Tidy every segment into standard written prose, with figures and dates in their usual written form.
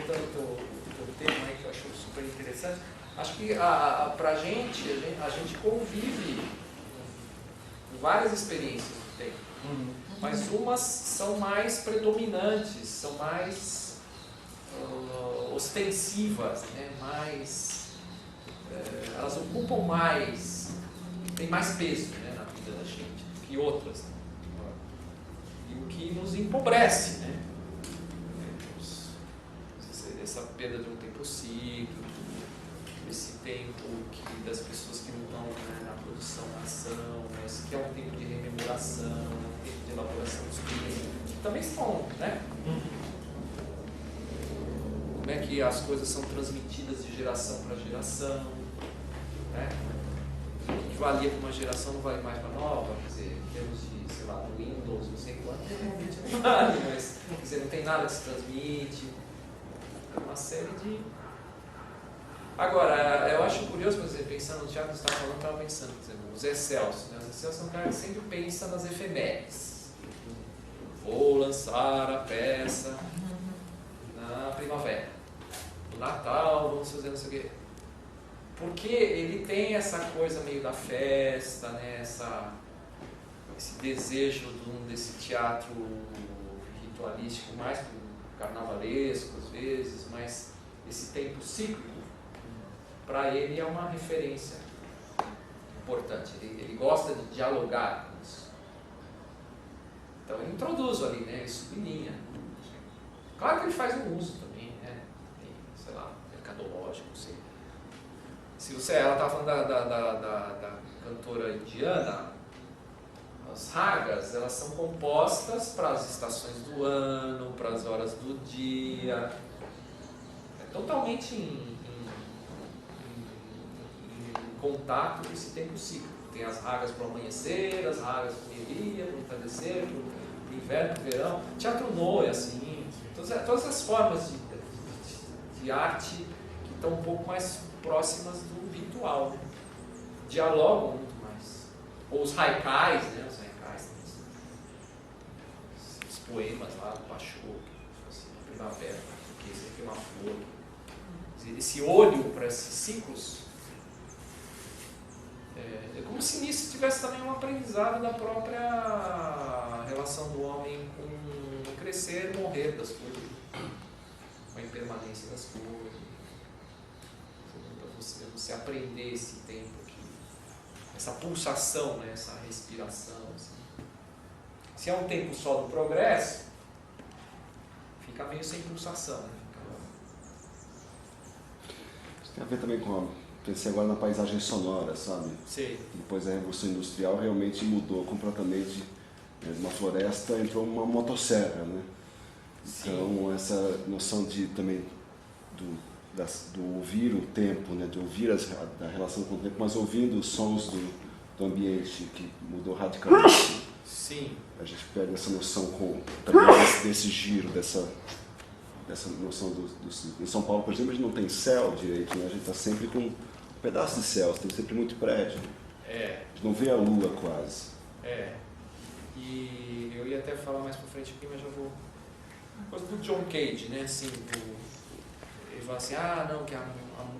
aproveitando o teu tema aí, que eu acho super interessante, acho que pra gente, a gente convive com várias experiências do tempo, mas umas são mais predominantes, são mais ostensivas, né? Elas ocupam mais, tem mais peso, né, na vida da gente do que outras, né? E o que nos empobrece, né? Essa perda de um tempo cíclico, esse tempo das pessoas que não estão, né, na produção, na ação, mas que é um tempo de rememoração, um tempo de elaboração dos crimes, que também estão, né? Como é que as coisas são transmitidas de geração para geração, né? O que valia para uma geração não vale mais para a nova, quer dizer, em termos de, sei lá, do Windows, não sei quanto, realmente não vale, mas quer dizer, não tem nada que se transmite. É uma série de... Agora, eu acho curioso, por exemplo, pensando no teatro que você estava falando, eu estava pensando, por exemplo, o Zé Celso, né? O Zé Celso é um cara que sempre pensa nas efemérides. Vou lançar a peça na primavera, no Natal, vamos fazer não sei o quê. Porque ele tem essa coisa meio da festa, né? Esse desejo desse teatro ritualístico, mais carnavalesco às vezes, mas esse tempo cíclico, para ele é uma referência importante. Ele gosta de dialogar com isso. Então ele introduz ali, né? Ele sublinha. Claro que ele faz um uso também, né? Sei lá, mercadológico, não sei. Ela estava falando da cantora indiana, as ragas, elas são compostas para as estações do ano, para as horas do dia. É totalmente em contato com esse tempo cíclico. Tem as ragas para o amanhecer, as ragas para o meio-dia, para o entardecer, para o inverno, para o verão. Teatro no é assim. Todas as formas de arte que estão um pouco mais próximas do ritual, né? Dialogam muito mais. Ou os haikais, né? Os haikais, os poemas lá do Pachô, assim, a primavera, que esse aqui é uma flor. Esse olho para esses ciclos é como se nisso tivesse também um aprendizado da própria relação do homem com o crescer e morrer das coisas, com a impermanência das coisas. Você aprender esse tempo aqui, essa pulsação, né, essa respiração. Assim. Se é um tempo só do progresso, fica meio sem pulsação. Né? Isso tem a ver também com pensei agora na paisagem sonora, sabe? Sim. Depois da Revolução Industrial realmente mudou completamente. Uma floresta entrou uma motosserra, né? Então essa noção também do ouvir o tempo, né? De ouvir a relação com o tempo, mas ouvindo os sons do ambiente que mudou radicalmente. Sim. A gente pega essa noção também desse giro, dessa noção em São Paulo, por exemplo, a gente não tem céu direito, né? A gente está sempre com um pedaço de céu, tem sempre muito prédio. A gente não vê a lua quase. E eu ia até falar mais pra frente aqui, mas já vou... Coisa do John Cage, né? Assim, ele fala assim, não, que a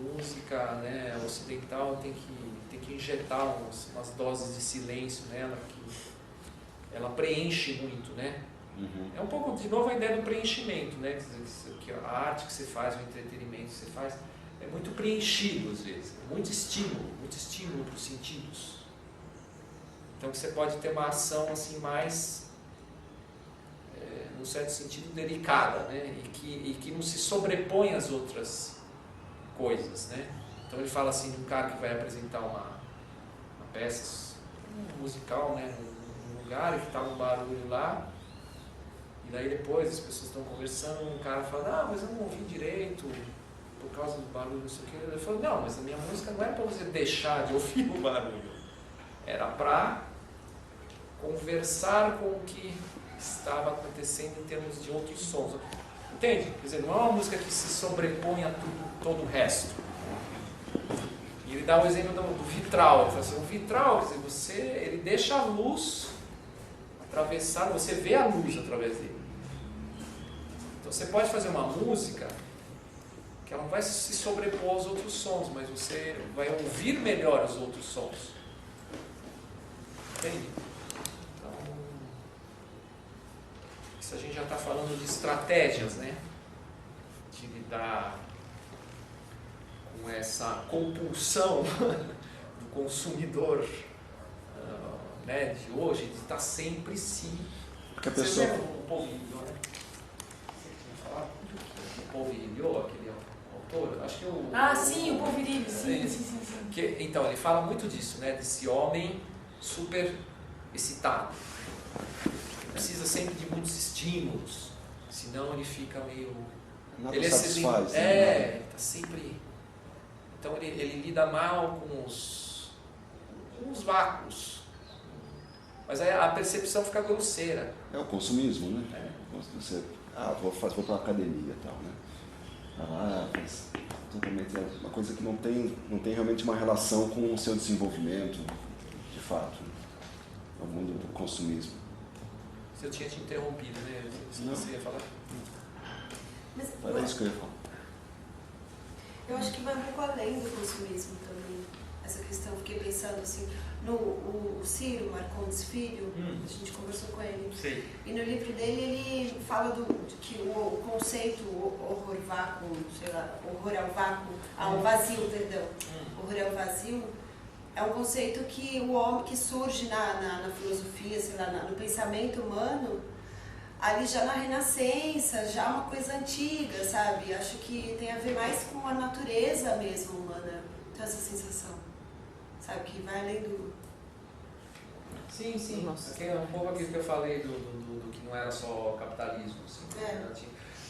música, né, ocidental tem que injetar umas doses de silêncio nela, que ela preenche muito, né? Uhum. É um pouco, de novo, a ideia do preenchimento, né? Que a arte que você faz, o entretenimento que você faz, é muito preenchido às vezes, muito estímulo para os sentidos. Então você pode ter uma ação assim mais, num certo sentido, delicada, né? E que não se sobrepõe às outras coisas, né? Então ele fala assim de um cara que vai apresentar uma peça musical, né? Num lugar e que está um barulho lá. E daí depois as pessoas estão conversando, um cara fala, mas eu não ouvi direito por causa do barulho, não sei o que. Ele falou, não, mas a minha música não era para você deixar de ouvir o barulho. Era para conversar com o que estava acontecendo em termos de outros sons. Entende? Quer dizer, não é uma música que se sobrepõe a todo o resto. E ele dá o exemplo do vitral. Ele fala assim, o vitral, quer dizer, ele deixa a luz atravessar, você vê a luz através dele. Então você pode fazer uma música que ela não vai se sobrepor aos outros sons, mas você vai ouvir melhor os outros sons. Entende? Então, isso a gente já está falando de estratégias, né? De lidar com essa compulsão do consumidor, né, de hoje, de estar sempre se... Porque a pessoa... Você lembra o Paul Virilio, né? Você tinha falado? O Paul Virilio, aquele autor? Acho que o... Ah, sim, o Paul Virilio, sim. Que, então, ele fala muito disso, né? Desse homem super excitado. Ele precisa sempre de muitos estímulos, senão ele fica meio... Nada ele satisfaz. ele está sempre... Então ele lida mal com os vácuos. Mas aí a percepção fica grosseira. É o consumismo, né? Você, vou para a academia e tal, né? Vai lá, faz totalmente uma coisa que não tem realmente uma relação com o seu desenvolvimento, de fato. É o mundo do consumismo. Se eu tinha te interrompido, né? Você ia falar? Era isso que eu ia falar. Eu acho que vai um pouco além do consumismo também, essa questão. Fiquei pensando assim, o Ciro Marcondes Filho, a gente conversou com ele, Sim. E no livro dele ele fala de que o conceito horror-vácuo, sei lá, horror ao vácuo, ao vazio, perdão, horror ao vazio, é um conceito que o homem que surge na filosofia, sei lá, no pensamento humano, ali já na Renascença, já uma coisa antiga, sabe? Acho que tem a ver mais com a natureza mesmo humana, então essa sensação, sabe? Que vai além do... Sim. Aqui é um pouco aquilo que eu falei do que não era só capitalismo. Assim,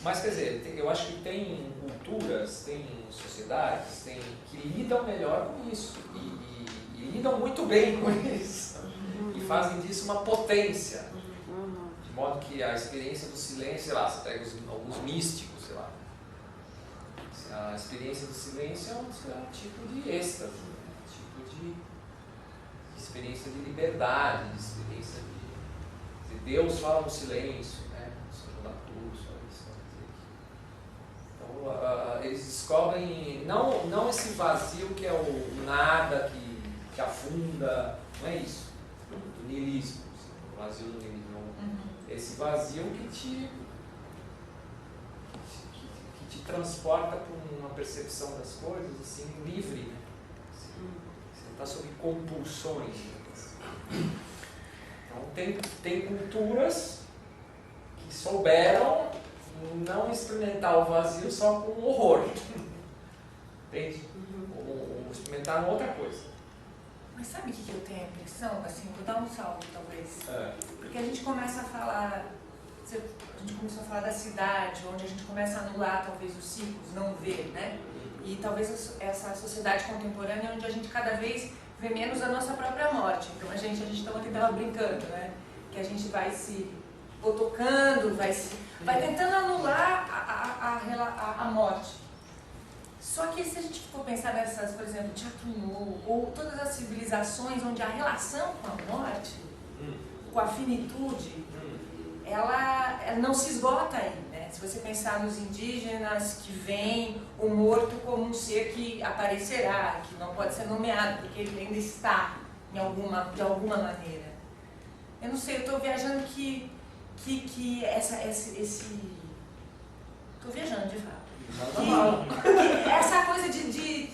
Mas, quer dizer, eu acho que tem culturas, tem sociedades que lidam melhor com isso e lidam muito bem com isso e fazem disso uma potência. De modo que a experiência do silêncio, sei lá, você pega alguns místicos, sei lá. A experiência do silêncio é um tipo de êxtase, né? Um tipo de experiência de liberdade, de experiência de Deus fala no silêncio, né? Da cruz, então, eles descobrem não esse vazio que é o nada que afunda, não é isso, do niilismo, o vazio do niilismo. Esse vazio que te transporta para uma percepção das coisas assim, livre, né? Você não está sob compulsões. Então tem culturas que souberam não experimentar o vazio só com horror. Entende? Ou experimentar outra coisa. Mas sabe o que eu tenho a impressão? Assim, vou dar um salto, talvez. Porque a gente começa a falar da cidade, onde a gente começa a anular, talvez, os ciclos, não ver, né? E talvez essa sociedade contemporânea, onde a gente cada vez vê menos a nossa própria morte. Então, a gente estava brincando, né? Que a gente vai se tocando, vai tentando anular a morte. Só que se a gente for pensar nessas, por exemplo, Teatro Nu, ou todas as civilizações onde a relação com a morte, com a finitude, ela não se esgota aí, né? Se você pensar nos indígenas que veem o morto como um ser que aparecerá, que não pode ser nomeado, porque ele ainda está de alguma maneira. Eu não sei, eu estou viajando que estou viajando de fato. Essa coisa de...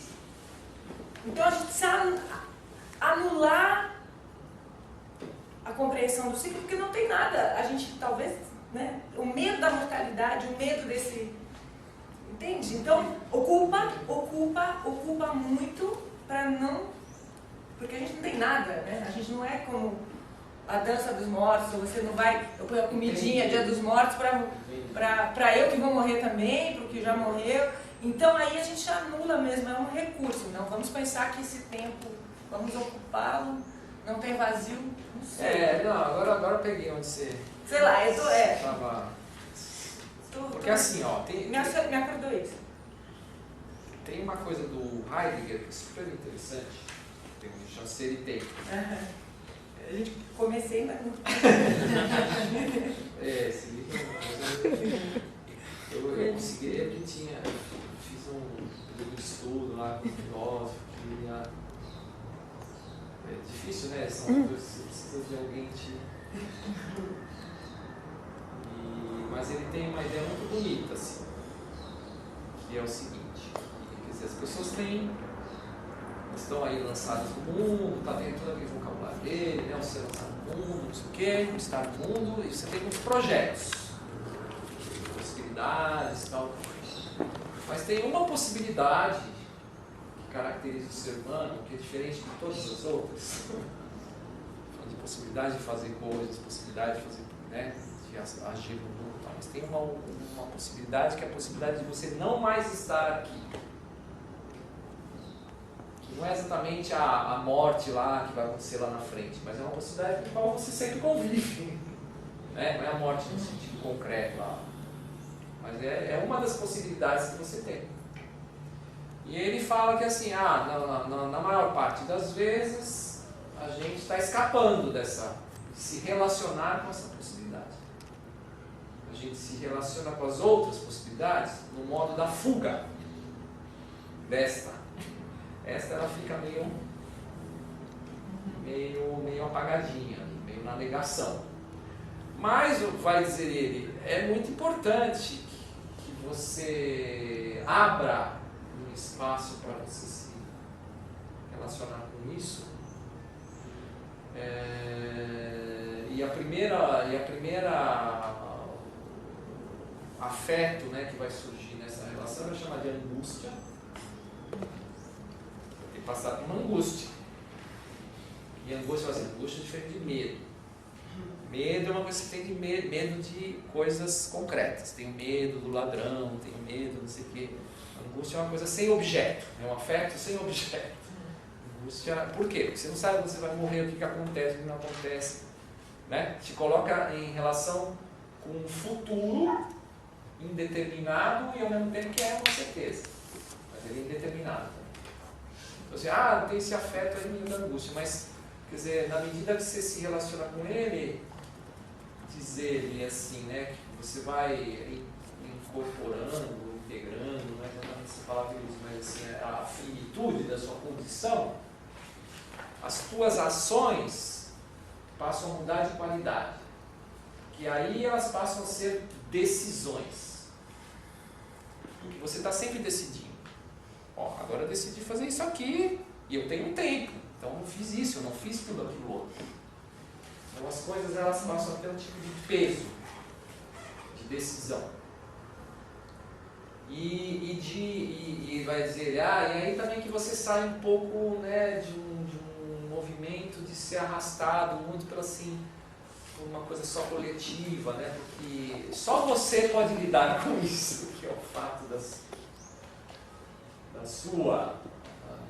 Então a gente precisa anular a compreensão do ciclo, porque não tem nada. A gente talvez, né? O medo da mortalidade, o medo desse... Entende? Então ocupa muito para não... Porque a gente não tem nada, né? A gente não é como a dança dos mortos, você não vai... Eu ponho a comidinha, dia dos mortos, para eu que vou morrer também, para o que já morreu. Então aí a gente anula mesmo, é um recurso. Não vamos pensar que esse tempo, vamos ocupá-lo, não tem vazio, não sei. Agora eu peguei onde você... Sei lá, eu tô... Tava... Porque assim, ó... Me acordou isso. Tem uma coisa do Heidegger que é super interessante, tem um Chancery Take. Comecei, mas... Esse livro eu consegui, porque fiz fiz um estudo lá com um filósofo que é difícil, né? São coisas que você precisa de alguém mas ele tem uma ideia muito bonita, assim, que é o seguinte, quer dizer, as pessoas estão aí lançadas no mundo, tá vendo todo aquele vocabulário dele, né? O ser lançado no mundo, não sei o quê, o estar no mundo, e você tem muitos projetos, possibilidades e tal. Mas tem uma possibilidade que caracteriza o ser humano, que é diferente de todas as outras. De possibilidade de fazer coisas, possibilidade de fazer, né, de agir no mundo, tal. Mas tem uma possibilidade que é a possibilidade de você não mais estar aqui. Que não é exatamente a morte lá que vai acontecer lá na frente, mas é uma possibilidade com a qual você sempre convive. Né? Não é a morte no sentido concreto lá. Mas é uma das possibilidades que você tem. E ele fala que assim, na maior parte das vezes a gente está escapando de se relacionar com essa possibilidade. A gente se relaciona com as outras possibilidades no modo da fuga desta. Esta ela fica meio apagadinha, meio na negação. Mas, vai dizer ele, é muito importante que você abra um espaço para você se relacionar com isso. E a primeira afeto, né, que vai surgir nessa relação é chamada de angústia. Tem que passar por uma angústia. E angústia é diferente de medo. Medo é uma coisa que você tem de medo de coisas concretas. Tem medo do ladrão, tem medo não sei o quê. Angústia é uma coisa sem objeto, é um afeto sem objeto. Angústia, por quê? Porque você não sabe quando você vai morrer, o que acontece, o que não acontece. Né? Te coloca em relação com um futuro indeterminado e ao mesmo tempo que é uma certeza. Mas ele é indeterminado. Então assim, tem esse afeto aí da angústia, mas quer dizer, na medida que você se relaciona com ele, diz ele assim, né, que você vai incorporando, integrando, não é exatamente essa palavra que usa, mas assim, a finitude da sua condição, as tuas ações passam a mudar de qualidade, que aí elas passam a ser decisões, porque você está sempre decidindo. Agora eu decidi fazer isso aqui e eu tenho um tempo, então eu não fiz isso, eu não fiz tudo aquilo outro. Então as coisas elas passam a ter um tipo de peso, de decisão. E vai dizer, e aí também que você sai um pouco, né, de um movimento de ser arrastado muito por assim, por uma coisa só coletiva, né, porque só você pode lidar com isso, que é o fato da sua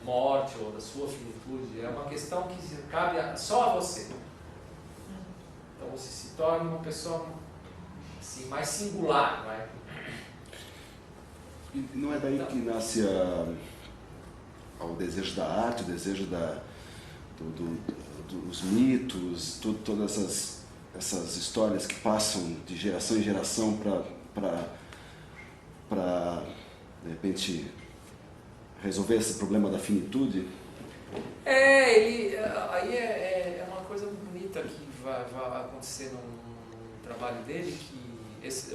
morte ou da sua finitude, é uma questão que cabe só a você. Então você se torna uma pessoa assim, mais singular, vai. E não é daí que nasce o desejo da arte, o desejo dos mitos, todas essas histórias que passam de geração em geração para de repente resolver esse problema da finitude? Aí é uma coisa bonita que vai acontecer no trabalho dele, que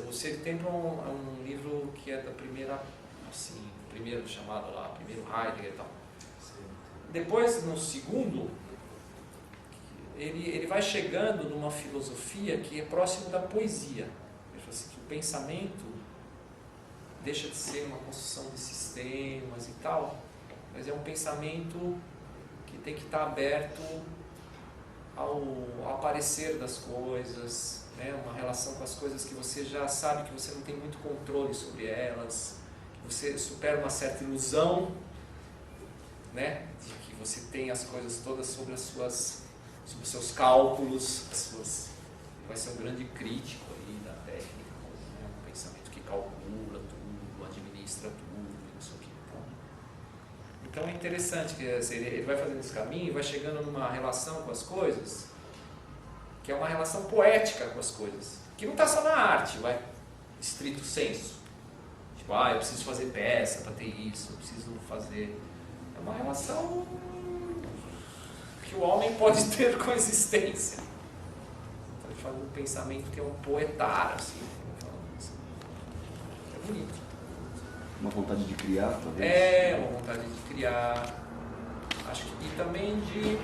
o Ser e Tempo é um livro que é da primeira, assim, primeiro chamado lá, primeiro Heidegger e tal. Depois, no segundo, ele vai chegando numa filosofia que é próximo da poesia. Ele fala assim, que o pensamento deixa de ser uma construção de sistemas e tal, mas é um pensamento que tem que estar aberto ao aparecer das coisas, né? Uma relação com as coisas que você já sabe que você não tem muito controle sobre elas, que você supera uma certa ilusão, né? De que você tem as coisas todas sobre sobre os seus cálculos, vai ser um grande crítico aí da técnica, né? Um pensamento que calcula tudo, administra tudo, não sei o que. Então é interessante que ele vai fazendo esse caminho e vai chegando numa relação com as coisas, que é uma relação poética com as coisas, que não está só na arte, vai, estrito senso, Tipo, eu preciso fazer peça para ter isso, eu preciso fazer... É uma relação que o homem pode ter com a existência. Pode fazer um pensamento que é um poetário, assim. É bonito. Uma vontade de criar, talvez? É, uma vontade de criar. Acho que, e também de...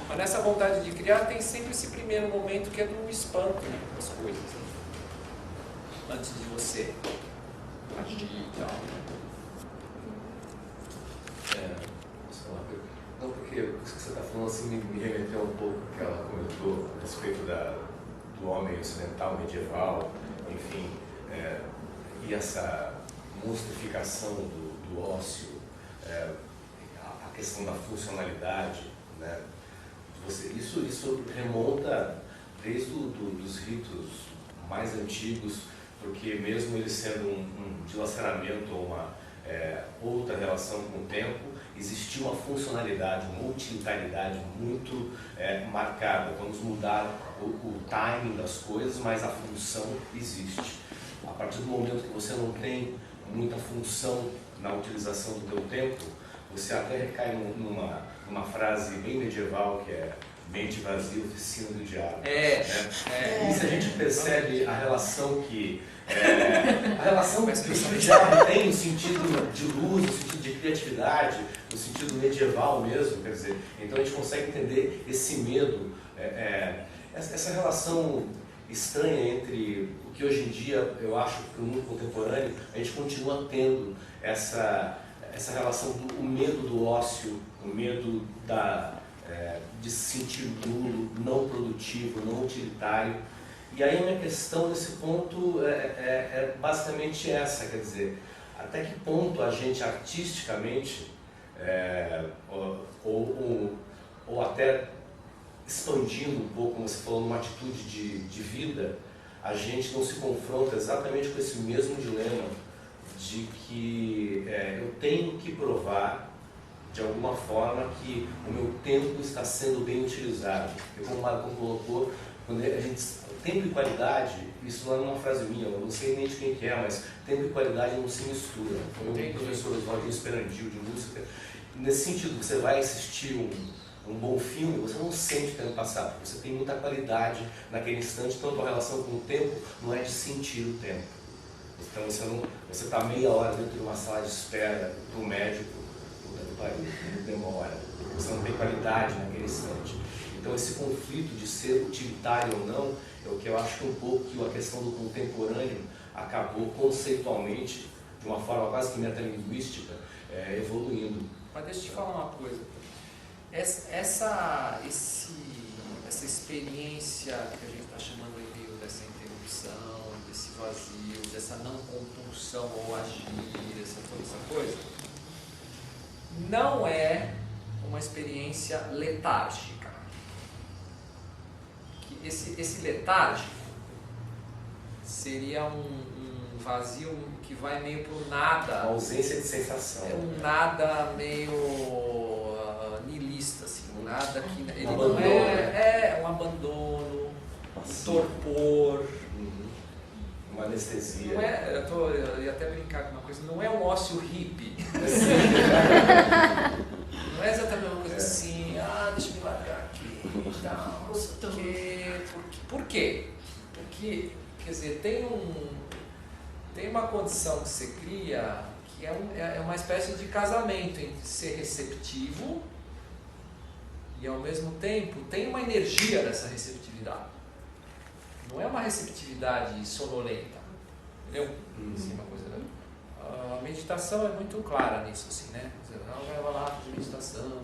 Mas nessa vontade de criar tem sempre esse primeiro momento que é do espanto, né, das coisas. Né? Antes de você agir e tal. Não, porque isso que você está falando assim me remeteu um pouco ao que ela comentou a respeito do homem ocidental medieval, enfim, e essa monstrificação do ócio, a questão da funcionalidade, né? Isso remonta desde dos ritos mais antigos, porque mesmo ele sendo um dilaceramento ou uma outra relação com o tempo, existia uma funcionalidade, uma utilitariedade muito marcada. Vamos mudar o timing das coisas, mas a função existe. A partir do momento que você não tem muita função na utilização do teu tempo, você até recai numa frase bem medieval que é mente vazia, oficina do diabo. E se a gente percebe a relação que o diabo tem no sentido de luz, no sentido de criatividade, no sentido medieval mesmo, quer dizer, então a gente consegue entender esse medo, essa relação estranha entre o que hoje em dia eu acho que no mundo contemporâneo a gente continua tendo essa relação do medo do ócio, o medo de se sentir nulo, não produtivo, não utilitário. E aí a minha questão nesse ponto é basicamente essa, quer dizer, até que ponto a gente artisticamente, ou até expandindo um pouco, como você falou, numa atitude de vida, a gente não se confronta exatamente com esse mesmo dilema de que eu tenho que provar de alguma forma que o meu tempo está sendo bem utilizado. Eu, como o Marco colocou, quando a gente... Tempo e qualidade, isso não é uma frase minha, eu não sei nem de quem que é, mas tempo e qualidade não se misturam. Foi o professor Oswaldo Esperandil de música. Nesse sentido, você vai assistir um bom filme, você não sente o tempo passar, porque você tem muita qualidade naquele instante, então a tua relação com o tempo não é de sentir o tempo. Então você está meia hora dentro de uma sala de espera para o médico, puta que pariu, demora, você não tem qualidade naquele instante. Então esse conflito de ser utilitário ou não, é o que eu acho que um pouco que a questão do contemporâneo acabou conceitualmente, de uma forma quase que metalinguística, evoluindo. Mas deixa eu te falar uma coisa. Essa experiência que a gente está chamando aí dessa interrupção, desse vazio, dessa não compulsão ao agir, toda essa coisa, não é uma experiência letárgica. Esse letárgico seria um vazio que vai meio pro nada. Uma ausência de sensação. É um nada meio niilista, assim, um nada que ele não abandono, um abandono, um torpor. Uma anestesia. Não eu ia até brincar com uma coisa, não é um ócio hippie. Não é exatamente uma coisa assim, deixa eu me largar aqui. Por quê? Porque, quer dizer, tem uma condição que você cria que é uma espécie de casamento entre ser receptivo e ao mesmo tempo tem uma energia dessa receptividade. Não é uma receptividade sonolenta, entendeu? Assim, uma coisa, a meditação é muito clara nisso, assim, né? Você vai lá fazer meditação,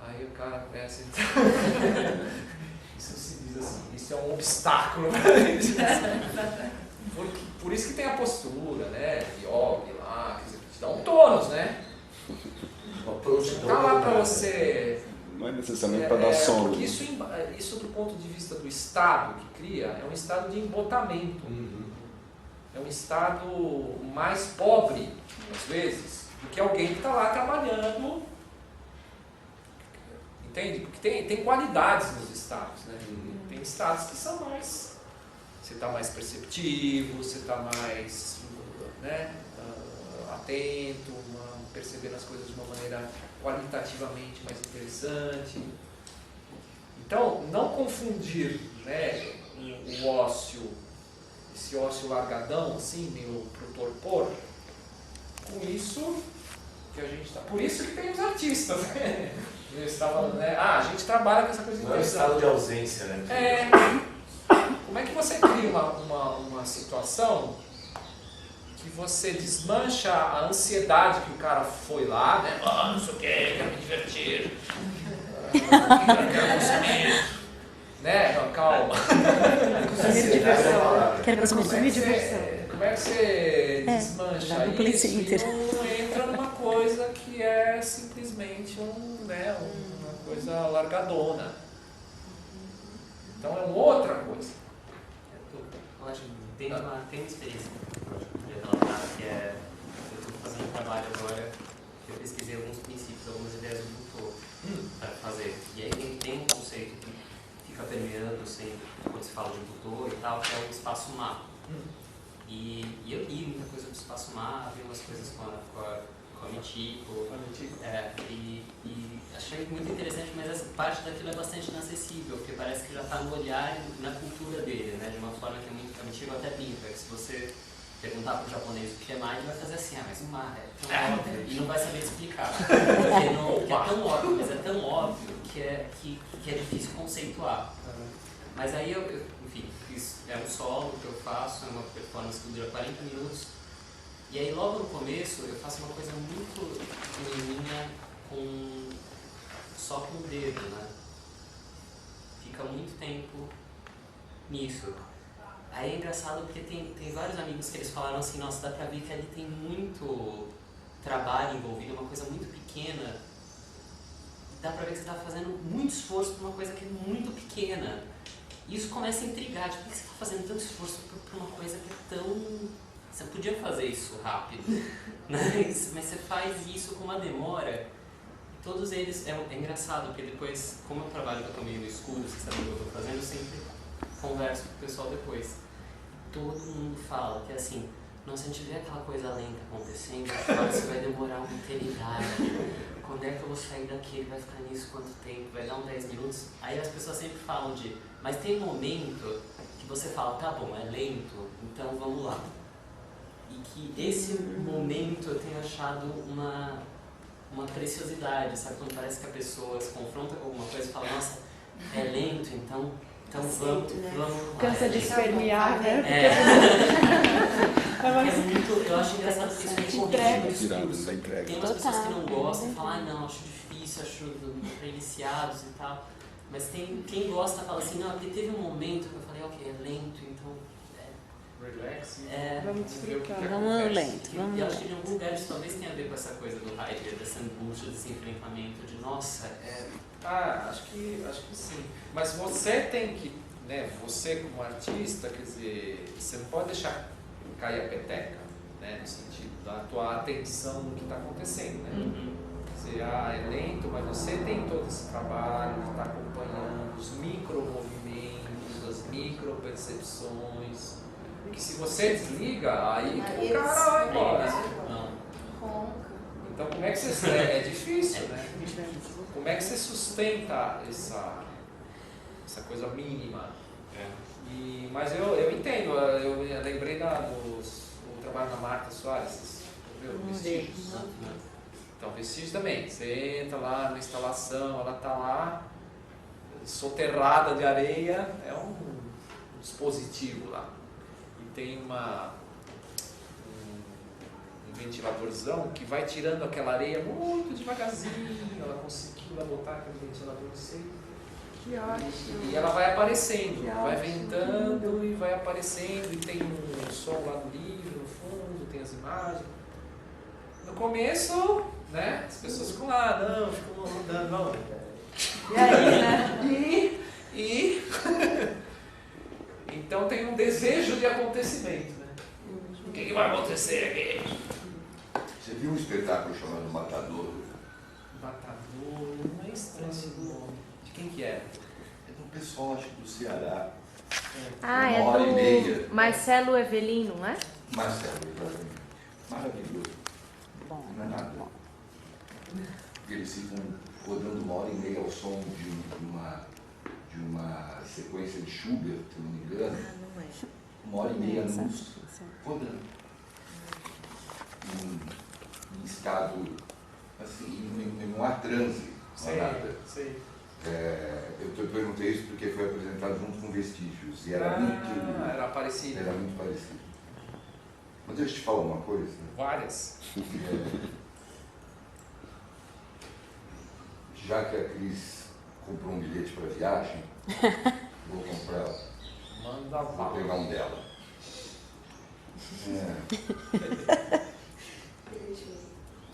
aí o cara começa isso se diz assim, isso é um obstáculo para a meditação. Por isso que tem a postura, né? Yoga lá, quer dizer, te dá um tônus, né? Tá lá para você. Não é necessariamente para dar sono. Porque isso do ponto de vista do estado que cria, é um estado de embotamento. É um estado mais pobre, às vezes, do que alguém que está lá trabalhando. Entende? Porque tem qualidades nos estados, né? Tem estados que são mais... Você está mais perceptivo, você está mais né, atento, percebendo as coisas de uma maneira qualitativamente mais interessante. Então, não confundir, né, o ócio, esse ócio largadão, assim, meio pro torpor, com isso que a gente está. Por isso que tem os artistas, né? Você está falando, né? A gente trabalha com essa coisa não é um estado de ausência, né? Como é que você cria uma situação que você desmancha a ansiedade que o cara foi lá, né? Não sei o que, quero me divertir. Quero consumir. Né? Não, calma. Consumir diversão. Quero consumir diversão. Como é que você desmancha isso e não entra numa coisa que é simplesmente uma coisa largadona? Então é uma outra coisa. Eu acho que tem uma experiência que eu relatar, que é, eu estou fazendo um trabalho agora, que eu pesquisei alguns princípios, algumas ideias do Foucault para fazer. E aí tem um conceito que fica permeando sempre, quando se fala de Foucault e tal, que é o espaço má. E eu li muita coisa do espaço má, vi umas coisas com a Mitico, e achei muito interessante, mas essa parte daquilo é bastante inacessível, porque parece que já está no olhar e na cultura dele, né? De uma forma que é muito Mitico até brinca, que se você perguntar para o japonês o que é má, ele vai fazer assim, mas o má é tão óbvio, e não vai saber explicar, porque é tão óbvio, mas é tão óbvio que é difícil conceituar. Mas aí enfim, é um solo que eu faço, é uma performance que dura 40 minutos. E aí logo no começo eu faço uma coisa muito pequenininha só com o dedo, né? Fica muito tempo nisso. Aí é engraçado porque tem vários amigos que eles falaram assim, nossa, dá pra ver que ali tem muito trabalho envolvido, uma coisa muito pequena. Dá pra ver que você tá fazendo muito esforço por uma coisa que é muito pequena. E isso começa a intrigar, tipo, por que você está fazendo tanto esforço por uma coisa que é tão... Você podia fazer isso rápido, né? Mas você faz isso com uma demora. E todos eles... É engraçado, porque depois, como eu trabalho que eu tô meio no escuro, você sabe o que eu estou fazendo, eu sempre converso com o pessoal depois. Todo mundo fala que é assim, nossa, a gente vê aquela coisa lenta acontecendo, isso vai demorar uma eternidade. Quando é que eu vou sair daqui? Ele vai ficar nisso quanto tempo? Vai dar uns 10 minutos? Aí as pessoas sempre falam mas tem um momento que você fala, tá bom, é lento, então vamos lá. E que esse momento eu tenho achado uma preciosidade, sabe? Quando parece que a pessoa se confronta com alguma coisa e fala, nossa, é lento, então vamos lá. Cansa de espernear, né? Eu acho engraçado porque isso é entrega. Tem umas pessoas que não gostam, falam, não, acho difícil, acho para iniciados e tal. Mas quem gosta fala assim, não, porque teve um momento que eu falei, ok, é lento, então... Relax. Vamos explicar. Vamos lento. E acho que em algum lugar isso talvez tenha a ver com essa coisa do Heidegger, dessa angústia, desse enfrentamento, de nossa, acho que sim. Mas você tem que, né, você como artista, quer dizer, você não pode deixar cair a peteca, né, no sentido da tua atenção no que está acontecendo, né? Você, é lento, mas você tem todo esse trabalho de estar acompanhando os micromovimentos, as micropercepções, que se você desliga, aí o cara vai embora. Então como é que você... É difícil, né? Como é que você sustenta essa coisa mínima? Mas eu entendo, eu lembrei do trabalho da Marta Soares, viu? Vestígios. Então, Vestígios também, você entra lá na instalação, ela está lá, soterrada de areia, é um dispositivo lá. E tem um ventiladorzão que vai tirando aquela areia muito devagarzinho, ela conseguiu lá botar aquele ventilador seco. Que ótimo. E ela vai aparecendo, vai ventando e vai aparecendo, e tem um som lá no livro, no fundo, tem as imagens. No começo, né, as pessoas ficam lá, ficam rodando, não. E aí, né? Então tem um desejo de acontecimento, né? O que vai acontecer aqui? Você viu um espetáculo chamado Matador? Matador, não é estranho esse nome. De quem que é? É do pessoal, acho que do Ceará. Ah, Uma hora e meia. do Marcelo Evelino, não é? Marcelo, exatamente. Maravilhoso. Bom, Não é nada. Eles ficam rodando 1h30 ao som de uma sequência de Schubert, se não me engano. Não é. 1h30 nos rodando. Em estado, assim, não há transe, não há nada. Sei. Eu perguntei isso porque foi apresentado junto com Vestígios e era era parecido. Era muito parecido. Mas deixa eu te falar uma coisa. Várias. Já que a Cris comprou um bilhete para viagem, vou comprar. Manda Vou bala. pegar um dela.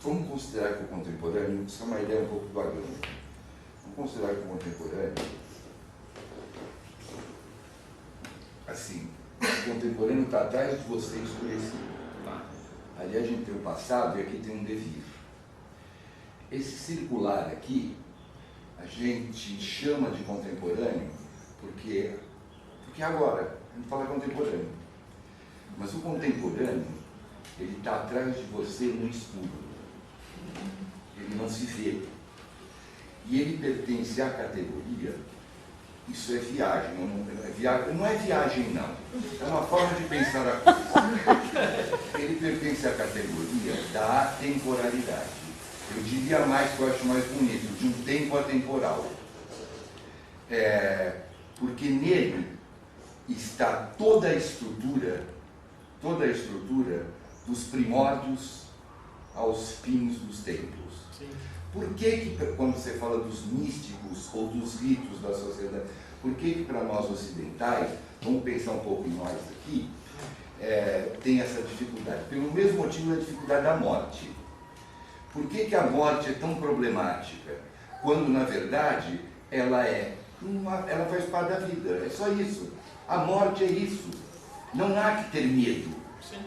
Vamos considerar que o contemporâneo, isso é uma ideia um pouco vagando. Vamos considerar que o contemporâneo, assim, o contemporâneo está atrás de você escurecido. Ali a gente tem o passado e aqui tem um devir. Esse circular aqui, a gente chama de contemporâneo porque agora, a gente fala contemporâneo. Mas o contemporâneo, ele está atrás de você no escuro. Ele não se vê. E ele pertence à categoria, isso é viagem, não é viagem não. É uma forma de pensar a coisa. Ele pertence à categoria da atemporalidade. Eu diria mais, que eu acho mais bonito, de um tempo atemporal. Porque nele está toda a estrutura dos primórdios aos fins dos tempos. Sim. Por que quando você fala dos místicos ou dos ritos da sociedade, por que para nós ocidentais, vamos pensar um pouco em nós aqui, tem essa dificuldade? Pelo mesmo motivo da dificuldade da morte. Por que a morte é tão problemática? Quando, na verdade, ela faz parte da vida. É só isso. A morte é isso. Não há que ter medo.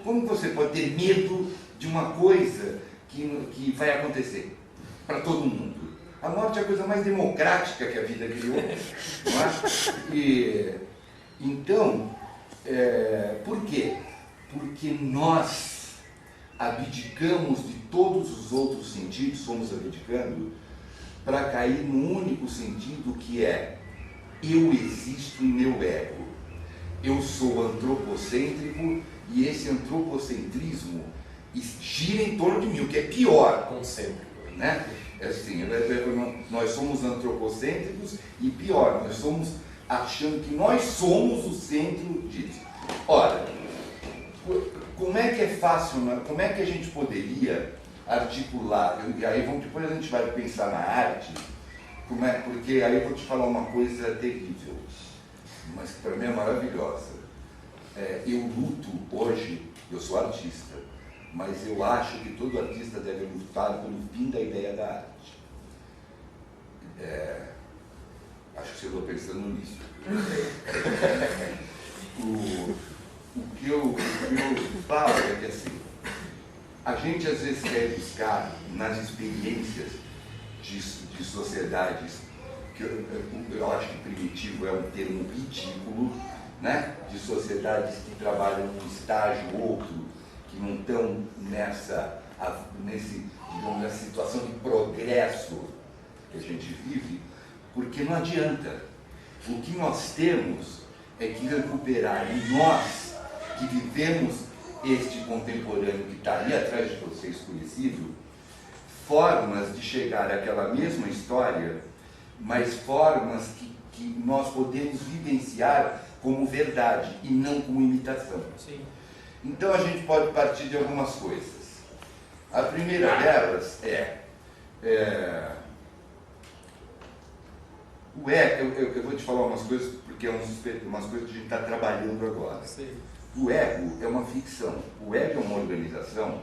Como você pode ter medo de uma coisa que vai acontecer para todo mundo? A morte é a coisa mais democrática que a vida criou. Não é? Então, por quê? Porque nós abdicamos de todos os outros sentidos, fomos abdicando, para cair no único sentido que é: eu existo em meu ego. Eu sou antropocêntrico e esse antropocentrismo gira em torno de mim, o que é pior. Concêntrico. Né? Assim, nós somos antropocêntricos e pior, nós somos achando que nós somos o centro disso. Ora, como é que é fácil, como é que a gente poderia articular, e aí depois a gente vai pensar na arte, porque aí eu vou te falar uma coisa terrível, mas que para mim é maravilhosa. Eu luto hoje, eu sou artista, mas eu acho que todo artista deve lutar pelo fim da ideia da arte. Acho que você está pensando nisso. O que eu falo é que assim, a gente às vezes quer buscar nas experiências de sociedades, que eu acho que primitivo é um termo ridículo, né? De sociedades que trabalham num estágio ou outro, que não estão nessa situação de progresso que a gente vive, porque não adianta. O que nós temos é que recuperar em nós, que vivemos este contemporâneo que está ali atrás de você escurecido, formas de chegar àquela mesma história, mas formas que nós podemos vivenciar como verdade e não como imitação. Sim. Então a gente pode partir de algumas coisas. A primeira delas eu vou te falar umas coisas, porque umas coisas que a gente está trabalhando agora. Sim. O ego é uma ficção. O ego é uma organização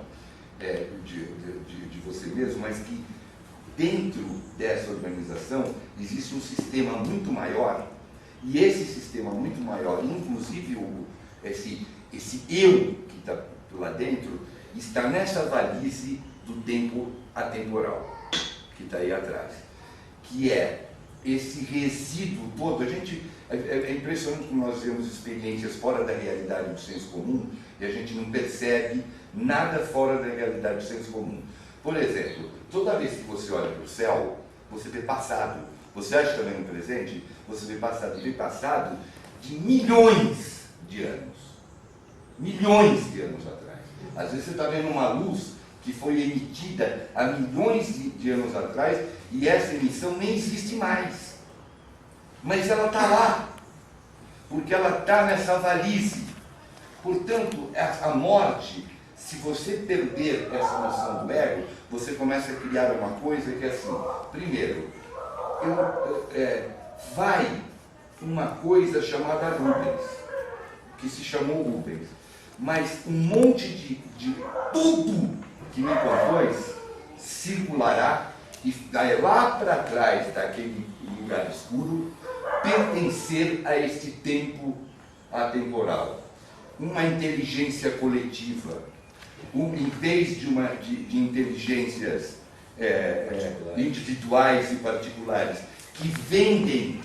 de você mesmo, mas que dentro dessa organização existe um sistema muito maior, e esse sistema muito maior, inclusive esse eu que está lá dentro, está nessa valise do tempo atemporal, que está aí atrás, que é esse resíduo todo, é impressionante como nós vemos experiências fora da realidade do senso comum e a gente não percebe nada fora da realidade do senso comum. Por exemplo, toda vez que você olha para o céu, você vê passado. Você acha também no presente, você vê passado. E vê passado de milhões de anos. Milhões de anos atrás. Às vezes você está vendo uma luz que foi emitida há milhões de anos atrás e essa emissão nem existe mais. Mas ela está lá, porque ela está nessa valise. Portanto, a morte, se você perder essa noção do ego, você começa a criar uma coisa que é assim, primeiro, vai uma coisa chamada Rubens, que se chamou Rubens, mas um monte de tudo que me compôs circulará e vai lá para trás daquele lugar escuro pertencer a este tempo atemporal. Uma inteligência coletiva, em vez de inteligências individuais e particulares que vendem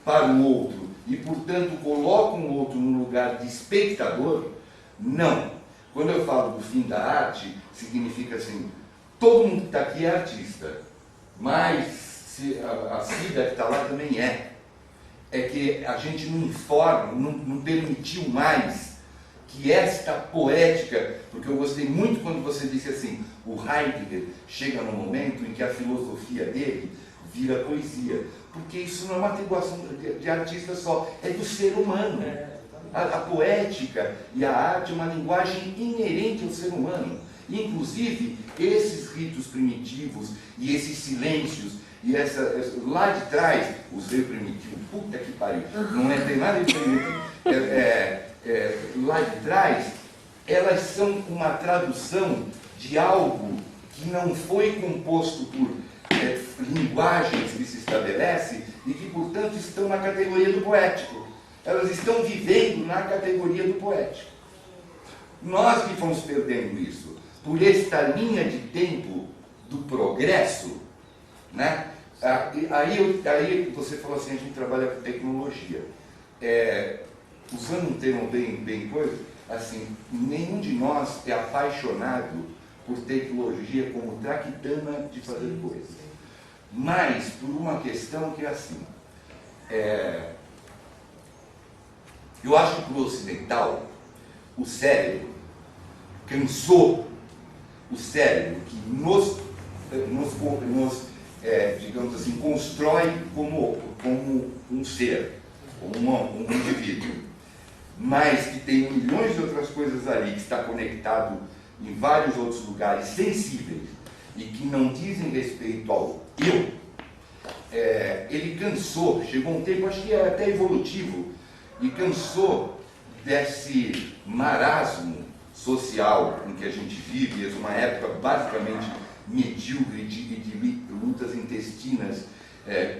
para o outro e, portanto, colocam o outro no lugar de espectador, não. Quando eu falo do fim da arte, significa assim, todo mundo que está aqui é artista, mas a Cida que está lá também é. É que a gente não informa, não permitiu mais que esta poética, porque eu gostei muito quando você disse assim, o Heidegger chega no momento em que a filosofia dele vira poesia, porque isso não é uma atribuição de artista só, é do ser humano. A poética e a arte é uma linguagem inerente ao ser humano. Inclusive, esses ritos primitivos e esses silêncios, e lá de trás, usei o primitivo, puta que pariu, não tem nada de primitivo, lá de trás, elas são uma tradução de algo que não foi composto por linguagens que se estabelece e que, portanto, estão na categoria do poético. Elas estão vivendo na categoria do poético. Nós que fomos perdendo isso, por esta linha de tempo do progresso, né? Aí você falou assim, a gente trabalha com tecnologia. Usando um termo bem coisa, assim, nenhum de nós é apaixonado por tecnologia como traquitana de fazer coisas. Mas por uma questão que é assim, eu acho que para o ocidental, o cérebro cansou, o cérebro que nos digamos assim, constrói como um ser, como um indivíduo, mas que tem milhões de outras coisas ali, que está conectado em vários outros lugares sensíveis e que não dizem respeito ao eu, ele cansou, chegou um tempo, acho que é até evolutivo, e cansou desse marasmo social em que a gente vive, uma época basicamente medíocre de lutas intestinas,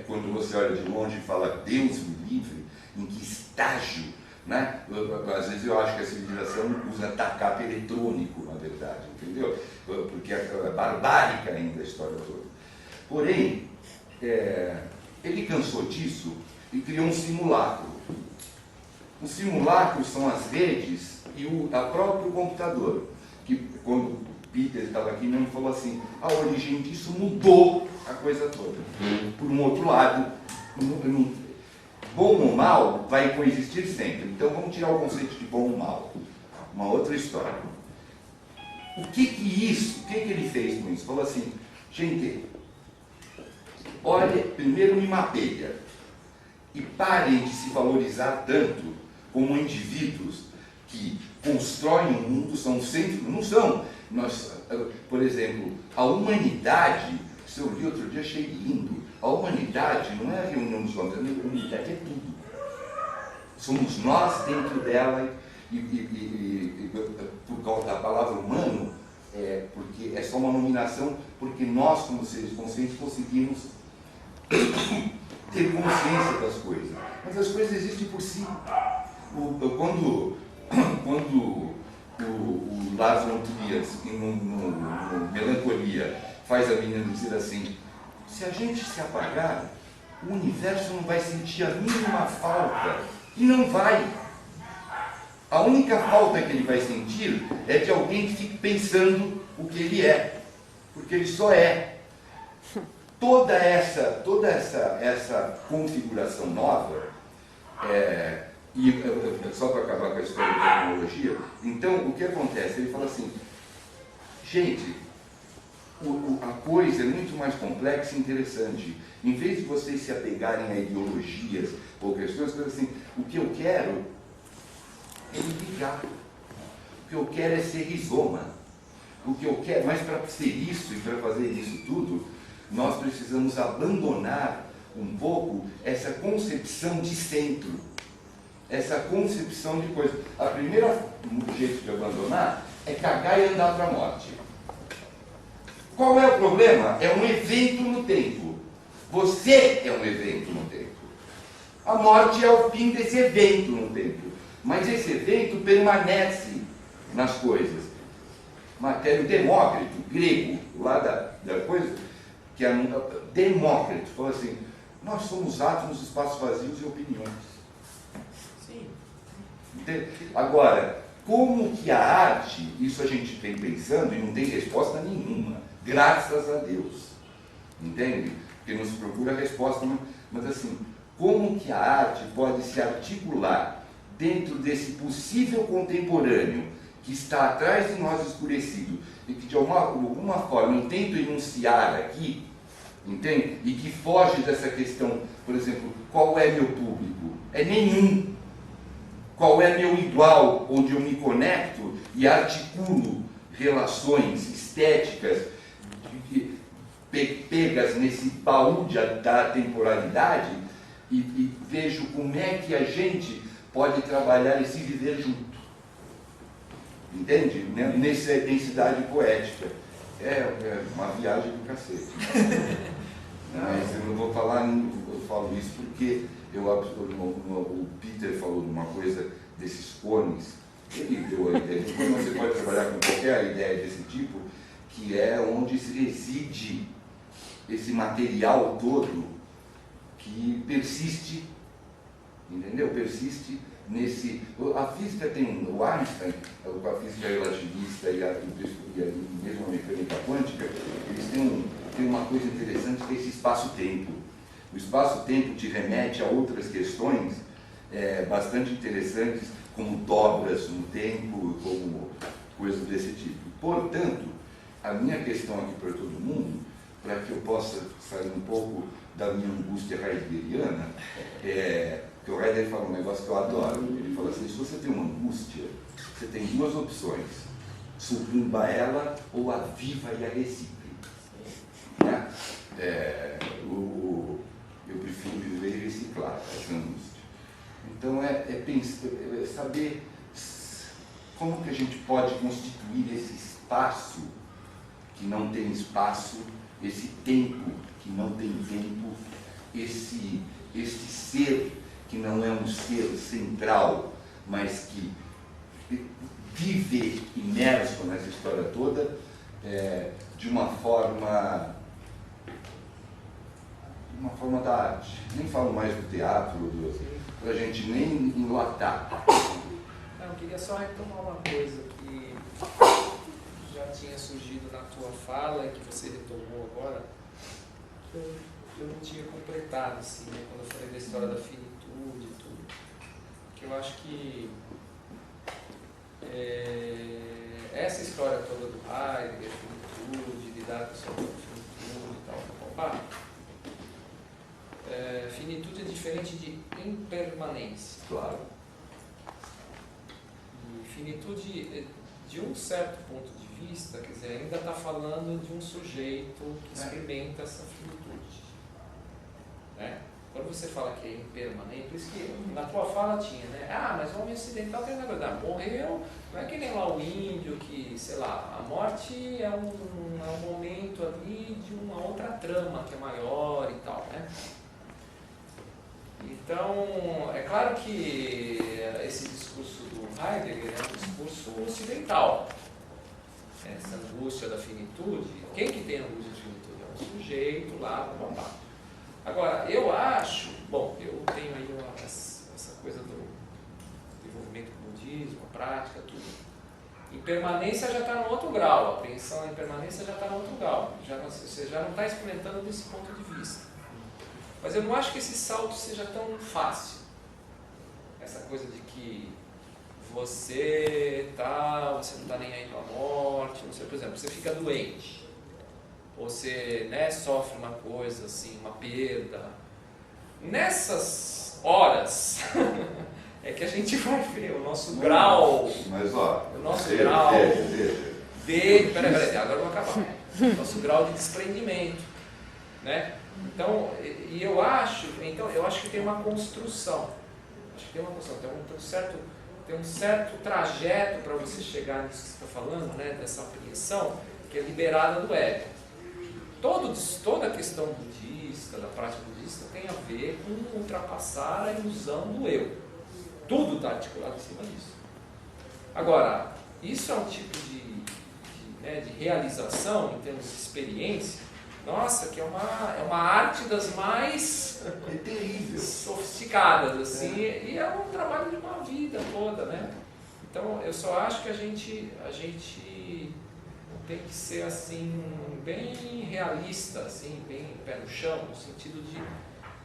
quando você olha de longe e fala Deus me livre, em que estágio, né? Às vezes eu acho que a civilização usa TACAP eletrônico, na verdade, entendeu? Porque é barbárica ainda a história toda. Porém, ele cansou disso e criou um simulacro. Os simulacros são as redes e o próprio computador, que quando Peter estava aqui mesmo falou assim, a origem disso mudou a coisa toda. Por um outro lado, bom ou mal vai coexistir sempre. Então vamos tirar o conceito de bom ou mal. Uma outra história. O que ele fez com isso? Falou assim, gente, olha, primeiro me mapeia e parem de se valorizar tanto como indivíduos que constroem o mundo, são sempre, não são. Nós, por exemplo, a humanidade, se eu li outro dia, achei lindo. A humanidade não é a reunião dos homens, a humanidade é tudo. Somos nós dentro dela e por causa da palavra humano, porque é só uma nominação, porque nós, como seres conscientes, conseguimos ter consciência das coisas. Mas as coisas existem por si. Quando o Lars von Trier, no Melancolia, faz a menina dizer assim, se a gente se apagar, o universo não vai sentir a mínima falta. E não vai. A única falta que ele vai sentir é de alguém que fique pensando o que ele é. Porque ele só é. Toda essa configuração nova, só para acabar com a história da tecnologia, então o que acontece? Ele fala assim, gente, a coisa é muito mais complexa e interessante. Em vez de vocês se apegarem a ideologias ou questões, assim, o que eu quero é me ligar. O que eu quero é ser rizoma. O que eu quero, mas para ser isso e para fazer isso tudo, nós precisamos abandonar um pouco essa concepção de centro, essa concepção de coisa. A primeira jeito de abandonar é cagar e andar para a morte. Qual é o problema? É um evento no tempo. Você é um evento no tempo. A morte é o fim desse evento no tempo. Mas esse evento permanece nas coisas. O Demócrito, grego, lá da coisa, que é Demócrito, falou assim, nós somos átomos, espaços vazios e opiniões. Sim. Entende? Agora, como que a arte, isso a gente vem pensando e não tem resposta nenhuma, graças a Deus. Entende? Porque não se procura resposta, mas assim, como que a arte pode se articular dentro desse possível contemporâneo que está atrás de nós escurecido e que de alguma forma eu tento enunciar aqui, entende? E que foge dessa questão, por exemplo, qual é meu público? É nenhum. Qual é meu igual, onde eu me conecto e articulo relações estéticas pegas nesse baú da temporalidade e vejo como é que a gente pode trabalhar esse viver junto. Entende? Nessa densidade poética. É uma viagem do cacete. Mas eu não vou falar, eu falo isso porque o Peter falou de uma coisa desses cones. Ele deu a ideia de como você pode trabalhar com qualquer ideia desse tipo, que é onde se reside esse material todo que persiste, entendeu? Persiste nesse... A física tem o Einstein, com a física relativista e mesmo a mecânica quântica, eles têm uma coisa interessante que é esse espaço-tempo. O espaço-tempo te remete a outras questões bastante interessantes, como dobras no tempo, como coisas desse tipo. Portanto, a minha questão aqui para todo mundo, para que eu possa sair um pouco da minha angústia heideggeriana, porque o Heidegger fala um negócio que eu adoro. Ele fala assim, se você tem uma angústia, você tem duas opções, sucumba ela ou a viva e a recicle. Né? Eu prefiro viver e reciclar essa angústia. Então é saber como que a gente pode constituir esse espaço que não tem espaço, esse tempo que não tem tempo, esse ser que não é um ser central, mas que vive imerso nessa história toda de uma forma da arte. Nem falo mais do teatro, para a gente nem enlatar. Eu queria só retomar uma coisa que já tinha surgido na tua fala e que você retomou agora, que eu não tinha completado, assim, né, quando eu falei da história da finitude e tudo. Que eu acho que essa história toda do Heidegger, finitude, lidar com a sua finitude e tal, opa, finitude é diferente de impermanência. Claro. E finitude, de um certo ponto de vista, quer dizer, ainda está falando de um sujeito que experimenta essa finitude. Né? Quando você fala que é impermanente, por isso que na tua fala tinha, né? Ah, mas o homem ocidental tem uma verdade, morreu, não é que nem lá o índio que, sei lá, a morte é um momento ali de uma outra trama que é maior e tal, né? Então, é claro que esse discurso do Heidegger é um discurso ocidental. Essa angústia da finitude, quem que tem angústia da finitude? É um sujeito lá, blá, blá. Agora, eu acho, bom, eu tenho aí essa coisa do desenvolvimento do budismo, a prática, tudo. Impermanência já está no outro grau, a apreensão à impermanência já está no outro grau, você já não está experimentando desse ponto de vista. Mas eu não acho que esse salto seja tão fácil. Essa coisa de que você não está nem aí com a morte, não sei, por exemplo, você fica doente, você, né, sofre uma coisa assim, uma perda. Nessas horas é que a gente vai ver o nosso grau. Mas ó, o nosso grau peraí, agora eu vou acabar. Nosso grau de desprendimento, né? Então, eu acho que tem uma construção. Acho que tem uma construção, tem um certo trajeto para você chegar nisso que você está falando, né? Dessa apreensão que é liberada do ego. Toda a questão budista, da prática budista, tem a ver com ultrapassar a ilusão do eu. Tudo está articulado em cima disso. Agora, isso é um tipo de realização, em termos de experiência, nossa, que é uma arte das mais sofisticadas, assim, e é um trabalho de uma vida toda, né? Então, eu só acho que a gente tem que ser, assim, bem realista, assim, bem pé no chão, no sentido de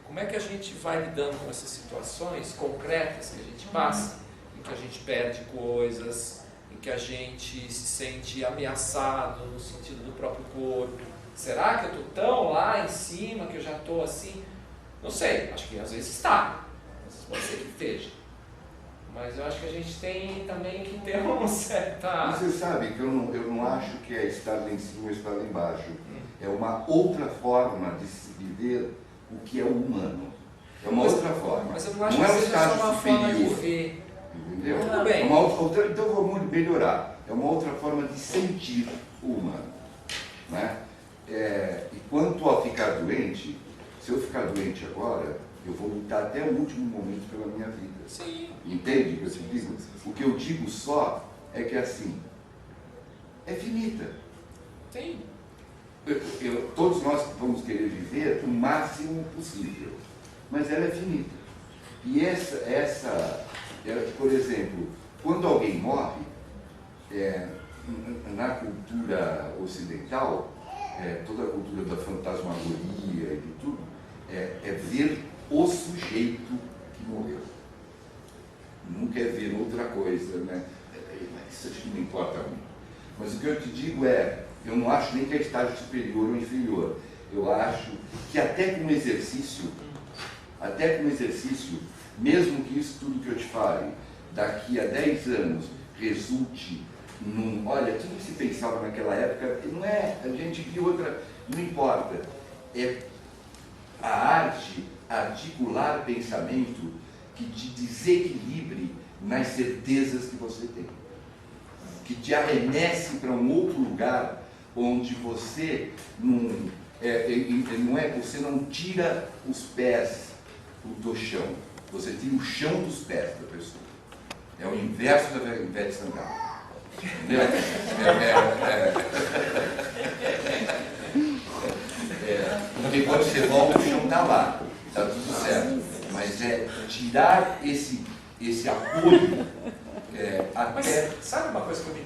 como é que a gente vai lidando com essas situações concretas que a gente passa, em que a gente perde coisas, em que a gente se sente ameaçado no sentido do próprio corpo. Será que eu estou tão lá em cima que eu já estou assim? Não sei, acho que às vezes está, pode ser que esteja. Mas eu acho que a gente tem também que ter uma certa... Você sabe que eu não acho que é estar lá em cima ou estar lá embaixo. É uma outra forma de se viver o que é o humano. É uma outra forma. Mas eu não acho não que é um seja estágio só uma superior. forma de ver. Entendeu? Tudo bem. Então vamos melhorar. É uma outra forma de sentir o humano. Né? E quanto ao ficar doente, se eu ficar doente agora, eu vou lutar até o último momento pela minha vida. Sim. Entende o que eu te digo? O que eu digo só é que assim, é finita. Tem. Todos nós vamos querer viver o máximo possível, mas ela é finita. E por exemplo, quando alguém morre, na cultura ocidental, toda a cultura da fantasmagoria e de tudo, é ver o sujeito que morreu. Nunca é ver outra coisa, né? Isso acho que não importa muito. Mas o que eu te digo eu não acho nem que é estágio superior ou inferior. Eu acho que até com exercício, mesmo que isso tudo que eu te fale, daqui a 10 anos, resulte num... Olha, tudo que se pensava naquela época, não é... A gente viu outra... Não importa. É a arte articular pensamento que te desequilibre nas certezas que você tem. Que te arremesse para um outro lugar onde você você não tira os pés do chão, você tira o chão dos pés da pessoa. É o inverso da Ivete Sangalo. Entendeu? Porque quando você volta, o chão está lá, está tudo certo. Mas é tirar esse apoio até... Mas sabe uma coisa que eu me